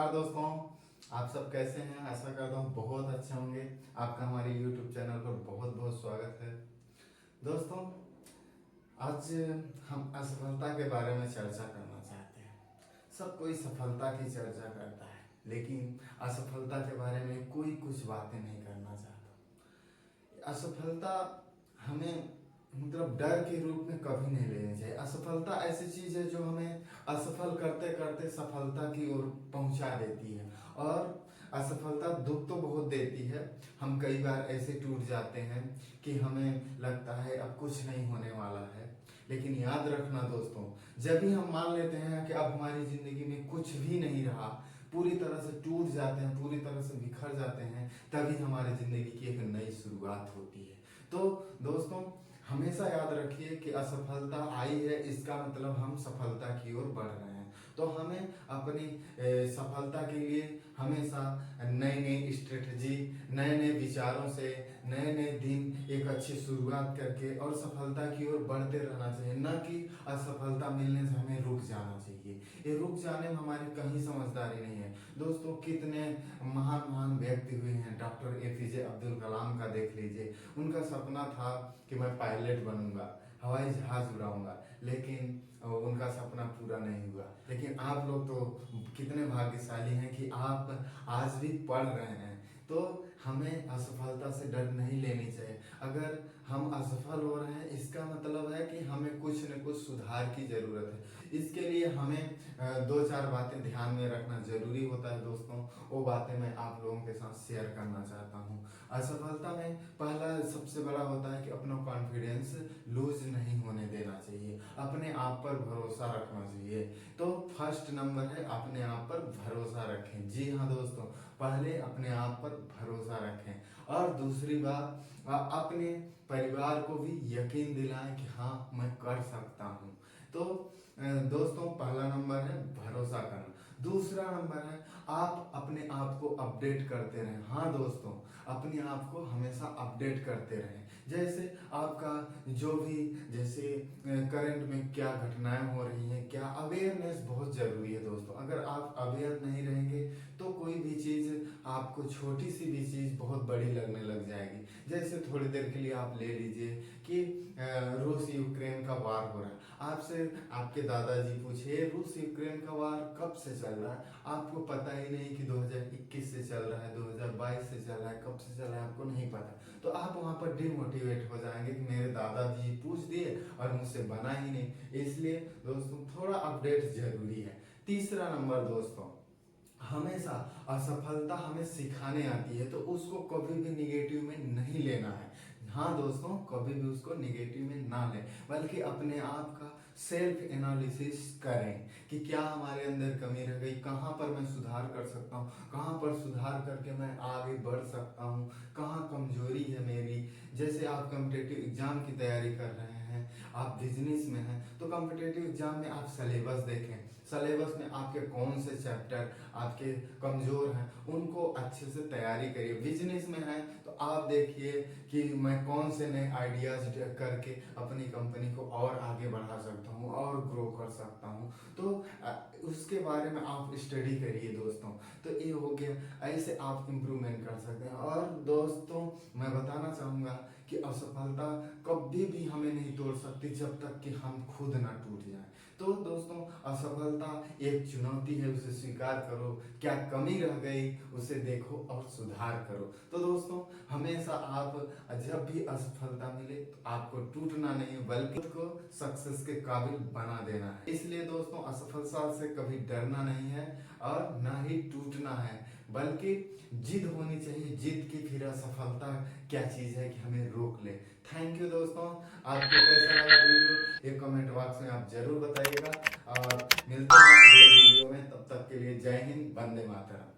नमस्कार दोस्तों, आप सब कैसे हैं। आशा करता हूँ बहुत अच्छे होंगे। आपका हमारे YouTube चैनल पर बहुत बहुत स्वागत है। दोस्तों, आज हम असफलता के बारे में चर्चा करना चाहते हैं। सब कोई सफलता की चर्चा करता है, लेकिन असफलता के बारे में कोई कुछ बातें नहीं करना चाहता। असफलता हमें मतलब डर के रूप में कभी नहीं लेनी चाहिए। असफलता ऐसी चीज है जो हमें असफल करते करते सफलता की ओर पहुंचा देती है। और असफलता दुख तो बहुत देती है। हम कई बार ऐसे टूट जाते हैं कि हमें लगता है अब कुछ नहीं होने वाला है। लेकिन याद रखना दोस्तों, जब भी हम मान लेते हैं कि अब हमारी जिंदगी में कुछ भी नहीं रहा, पूरी तरह से टूट जाते हैं, पूरी तरह से बिखर जाते हैं, तभी हमारी जिंदगी की एक नई शुरुआत होती है। तो दोस्तों, हमेशा याद रखिए कि असफलता आई है, इसका मतलब हम सफलता की ओर बढ़ रहे हैं। तो हमें अपनी सफलता के लिए हमेशा नई नई स्ट्रेटजी, नए नए विचारों से, नए नए दिन एक अच्छी शुरुआत करके और सफलता की ओर बढ़ते रहना चाहिए। न कि असफलता मिलने से हमें रुक जाना चाहिए। ये रुक जाने में हमारी कहीं समझदारी नहीं है। दोस्तों, कितने महान महान व्यक्ति हुए हैं। डॉक्टर APJ अब्दुल कलाम का देख लीजिए। उनका सपना था कि मैं पायलट बनूंगा, हवाई जहाज उड़ाऊंगा, लेकिन उनका सपना पूरा नहीं हुआ। लेकिन आप लोग तो कितने भाग्यशाली हैं कि आप आज भी पढ़ रहे हैं। तो हमें असफलता से डर नहीं लेनी चाहिए। अगर हम असफल हो रहे हैं, इसका मतलब है कि हमें कुछ न कुछ सुधार की जरूरत है। इसके लिए हमें दो चार बातें ध्यान में रखना जरूरी होता है दोस्तों। वो बातें मैं आप लोगों के साथ शेयर करना चाहता हूँ। असफलता में पहला सबसे बड़ा होता है कि अपना कॉन्फिडेंस लूज नहीं होने देना चाहिए, अपने आप पर भरोसा रखना चाहिए। तो फर्स्ट नंबर है अपने आप पर भरोसा रखें। जी हाँ दोस्तों, पहले अपने आप पर भरोसा रखें। और दूसरी बात, अपने परिवार को भी यकीन दिलाएं कि हाँ मैं कर सकता हूँ। तो दोस्तों, पहला नंबर है भरोसा करना। दूसरा नंबर है आप अपने आप को अपडेट करते रहें। हाँ दोस्तों, अपने आप को हमेशा अपडेट करते रहें। जैसे आपका जो भी, जैसे करंट में क्या घटनाएं हो रही हैं, क्या अवेयरनेस बहुत जरूरी है दोस्तों। अगर आप अवेयर नहीं रहेंगे तो कोई भी चीज आपको, छोटी सी भी चीज बहुत बड़ी लगने लग जाएगी। जैसे थोड़ी देर के लिए आप ले लीजिए कि रूस यूक्रेन का वार हो रहा है। आपसे आपके दादाजी पूछे रूस यूक्रेन का वार कब से चल रहा है, आपको पता ही नहीं कि 2021 से चल रहा है, 2022 से चल रहा है, कब से चल रहा है आपको नहीं पता। तो आप वहां पर डिमोटिवेट हो जाएंगे कि मेरे दादाजी पूछ दिए और मुझसे बना ही नहीं। इसलिए दोस्तों, थोड़ा अपडेट जरूरी है। तीसरा नंबर दोस्तों, हमेशा असफलता हमें सिखाने आती है, तो उसको कभी भी निगेटिव में नहीं लेना है। हाँ दोस्तों, कभी भी उसको निगेटिव में ना लें, बल्कि अपने आप का सेल्फ एनालिसिस करें कि क्या हमारे अंदर कमी रह गई, कहाँ पर मैं सुधार कर सकता हूँ, कहाँ पर सुधार करके मैं आगे बढ़ सकता हूँ, कहाँ कमजोरी है मेरी। जैसे आप कॉम्पिटिटिव एग्जाम की तैयारी कर रहे हैं, आप बिजनेस में हैं, तो कॉम्पिटिटिव एग्जाम में आप सिलेबस देखें। सिलेबस में आपके कौन से चैप्टर आपके कमजोर हैं, उनको अच्छे से तैयारी करिए। बिजनेस में है तो आप देखिए कि मैं कौन से नए आइडियाज करके अपनी कंपनी को और आगे बढ़ा सकता हूँ और ग्रो कर सकता हूँ। तो उसके बारे में आप स्टडी करिए दोस्तों। तो ये हो गया, ऐसे आप इम्प्रूवमेंट कर सकते हैं। और दोस्तों, मैं बताना चाहूँगा कि असफलता कभी भी हमें नहीं तोड़ सकती जब तक कि हम खुद ना टूट जाएं। तो दोस्तों, असफलता एक चुनौती है, उसे स्वीकार करो। क्या कमी रह गई उसे देखो और सुधार करो। तो दोस्तों, हमेशा आप जब भी असफलता मिले तो आपको टूटना नहीं, बल्कि खुद को सक्सेस के काबिल बना देना है। इसलिए दोस्तों, असफलता से कभी डरना नहीं है और ना ही टूटना है, बल्कि जिद होनी चाहिए। जिद की फिर असफलता क्या चीज है कि हमें रोक ले। थैंक यू दोस्तों। आपको कैसा लगा वीडियो, ये कमेंट बॉक्स में आप जरूर बताइएगा। और मिलते हैं अगले वीडियो में, तब तक के लिए जय हिंद, वंदे मातरम।